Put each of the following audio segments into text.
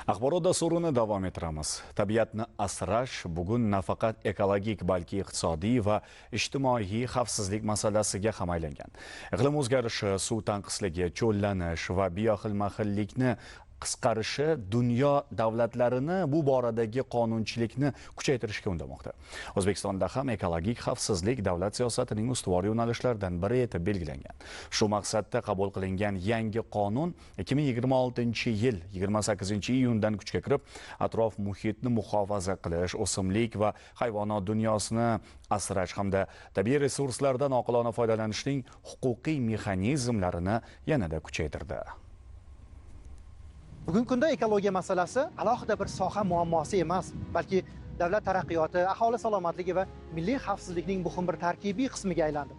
Axborot dasturini davom ettiramiz. Tabiatni asrash bugun nafaqat ekologik, balki iqtisodiy va ijtimoiy xavfsizlik masalasiga ham aylangan. Iqlim o'zgarishi, suv tanqisligi, cho'llanish va bioxilma-xillikni qisqarishi dunyo davlatlarini bu boradagi qonunchilikni kuchaytirishga undamoqda. O'zbekistonda ham ekologik xavfsizlik davlat siyosatining ustuvor yo'nalishlaridan biri etib belgilangan. Shu maqsadda qabul qilingan yangi qonun 2026-yil 28-iyundan kuchga kirib, atrof muhitni muhofaza qilish, o'simlik va hayvonot dunyosini asrash hamda tabiiy resurslardan oqilona foydalanishning huquqiy mexanizmlarini yanada kuchaytirdi. Bugungi kunda ekologiya masalasi alohida bir soha muammosi emas, balki davlat taraqqiyoti, aholi salomatligi va milliy xavfsizlikning muhim bir tarkibiy qismiga aylandi.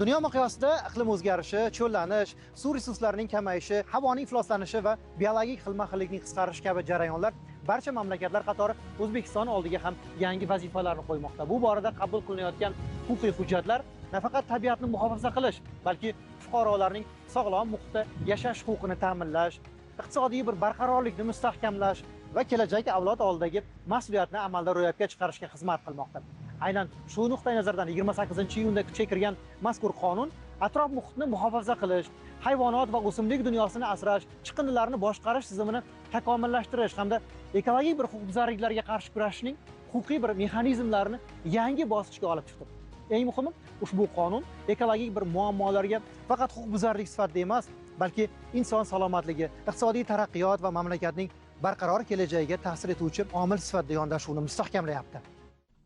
Dunyo miqyosida iqlim o'zgarishi, cho'llanish, suv resurslarining kamayishi, havoning ifloslanishi va biologik xilma-xillikning qisqarishi kabi jarayonlar barcha mamlakatlar qatori O'zbekiston oldiga ham yangi vazifalarni qo'ymoqda. Bu borada qabul qilinayotgan huquqiy hujjatlar nafaqat tabiatni muhofaza qilish, balki fuqarolarning sog'lom muhitda yashash huquqini ta'minlash, iqtisodiy bir barqarorlikni mustahkamlash va kelajak avlod oldidagi mas'uliyatni amalda ro'yobga chiqarishga xizmat qilmoqda. Aynan shu nuqtai nazardan 28-iyunda kuchga kirgan mazkur qonun atrof muhitni muhofaza qilish, hayvonot va o'simlik dunyosini asrash, chiqindilarni boshqarish tizimini takomillashtirish hamda ekologik bir huquqbuzarliklarga qarshi kurashishning huquqiy bir mexanizmlarini yangi bosqichga olib chiqdi. Eng muhimi, ushbu qonun ekologik bir muammolarga faqat huquqbuzarlik sifatida emas, balki inson salomatligi, iqtisodiy taraqqiyot va mamlakatning barqaror kelajagiga ta'sir etuvchi omil sifatida yondashuvni mustahkamlayapti.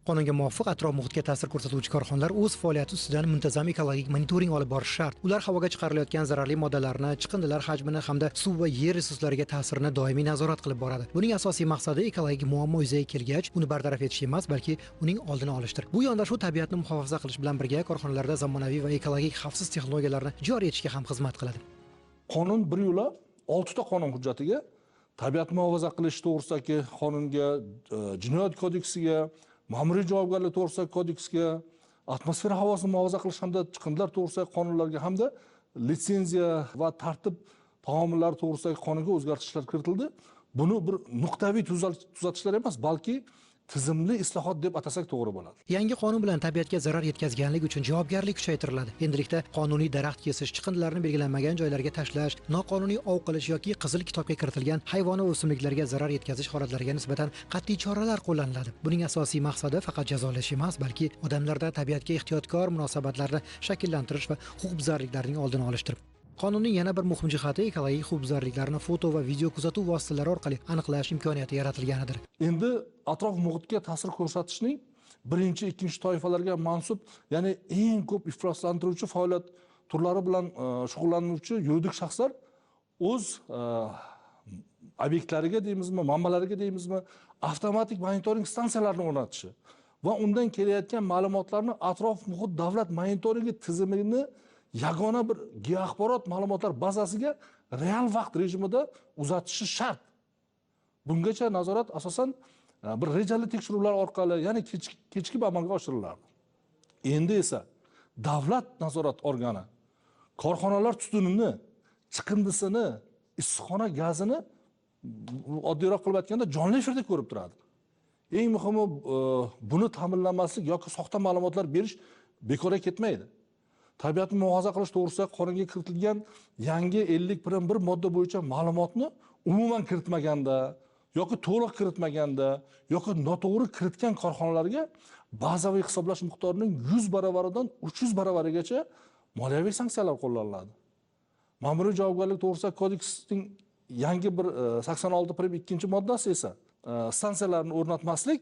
Qonunga muvofiq atrof muhitga ta'sir ko'rsatuvchi korxonalar o'z faoliyati ustidan muntazam ekologik monitoring olib borishi shart. Ular havoga chiqarilayotgan zararli moddalarni, chiqindilar hajmini hamda suv va yer resurslariga ta'sirini doimiy nazorat qilib boradi. Buning asosiy maqsadi ekologik muammo yuzaga kelgach, uni bartaraf etish emas, balki uning oldini olishdir. Bu yondashuv tabiatni muhofaza qilish bilan birga korxonalarda zamonaviy va ekologik xavfsiz texnologiyalarni joriy etishga ham xizmat qiladi. Qonun bir yo'la 6 ta qonun hujjatiga, tabiatni muhofaza qilish to'g'risidagi qonunga, jinoyat kodeksiga, ma'muriy javobgarlik to'g'risidagi kodeksga, atmosfera havosini muhofaza qilish hamda chiqindilar to'g'risidagi qonunlarga hamda litsenziya va tartib taomillari to'g'risidagi qonunga o'zgartishlar kiritildi. Buni bir nuqtaviy tuzatishlar emas, balki tizimli islohot deb atasak to'g'ri bo'ladi. Yangi qonun bilan tabiatga zarar yetkazganlik uchun javobgarlik kuchaytiriladi. Endilikda qonuniy daraxt kesish, chiqindilarni belgilanmagan joylarga tashlash, noqonuniy ov qilish yoki qizil kitobga kiritilgan hayvon va o'simliklarga zarar yetkazish holatlariga nisbatan qat'iy choralar qo'llaniladi. Buning asosiy maqsadi faqat jazolash emas, balki odamlarda tabiatga ehtiyotkor munosabatlarni shakllantirish va huquqbuzarliklarning oldini olishdir. Qonunning yana bir muhim jihati ekologik huquqbuzarliklarni foto va video kuzatuv vositalari orqali aniqlash imkoniyati yaratilganidir. Endi atrof muhitga ta'sir ko'rsatishning birinchi, ikkinchi toifalarga mansub, ya'ni eng ko'p ifloslantiruvchi faoliyat turlari bilan shug'ullanuvchi yuridik shaxslar o'z obyektlariga deymizmi, manbalariga deymizmi, avtomatik monitoring stansiyalarini o'rnatishi va undan kelayotgan ma'lumotlarni atrof muhit davlat monitoringi tizimini yagona bir geoaxborot ma'lumotlar bazasiga real vaqt rejimida uzatishi shart. Bungacha nazorat asosan bir rejali tekshiruvlar orqali, ya'ni kechikib amalga oshirilardi. Endi esa davlat nazorat organi korxonalar tutunini, chiqindisini, issiqxona gazini oddiyroq qilib aytganda jonli efirda ko'rib turadi. Eng muhimi buni ta'minlamaslik yoki soxta ma'lumotlar berish bekorga ketmaydi. Tabiatni muhofaza qilish to'g'risida qonunga kiritilgan yangi 51 modda bo'yicha ma'lumotni umuman kiritmaganda yoki to'liq kiritmaganda yoki noto'g'ri kiritgan korxonalarga bazaviy hisoblash miqdorining 100 baravaridan 300 baravarigacha moliyaviy sanksiyalar qo'llaniladi. Ma'muriy javobgarlik to'g'risidagi kodeksning yangi bir 86.2-moddasi esa stansiyalarni o'rnatmaslik,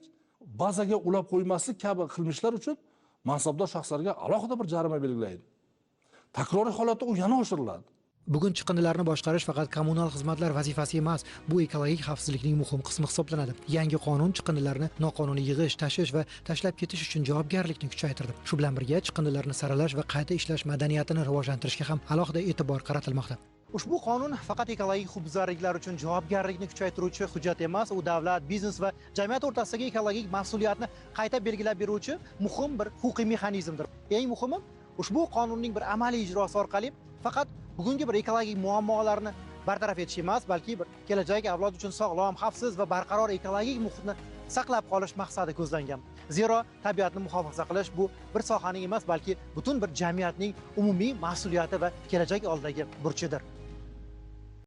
bazaga ulab qo'ymaslik kabi qilmishlar uchun mansabdor shaxslarga alohida bir jarima belgilaydi. Takroriy holatda u yana oshiriladi. Bugun chiqindilarni boshqarish faqat kommunal xizmatlar vazifasi emas, bu ekologik xavfsizlikning muhim qismi hisoblanadi. Yangi qonun chiqindilarni noqonuniy yig'ish, tashish va tashlab ketish uchun javobgarlikni kuchaytirdi. Shu bilan birga chiqindilarni saralash va qayta ishlash madaniyatini rivojlantirishga ham alohida e'tibor qaratilmoqda. Ushbu qonun faqat ekologik huquqbuzarliklar uchun javobgarlikni kuchaytiruvchi hujjat emas, u davlat, biznes va jamiyat o'rtasidagi ekologik mas'uliyatni qayta belgilab beruvchi muhim bir huquqiy mexanizmdir. Eng muhimi, ushbu qonunning bir amaliy ijrosi orqali faqat bugungi bir ekologik muammolarni bartaraf etish emas, balki bir kelajak avlod uchun sog'lom, xavfsiz va barqaror ekologik muhitni saqlab qolish maqsadi ko'zlangan. Zero tabiatni muhofaza qilish bu bir sohaning emas, balki butun bir jamiyatning umumiy mas'uliyati va kelajak oldidagi burchidir.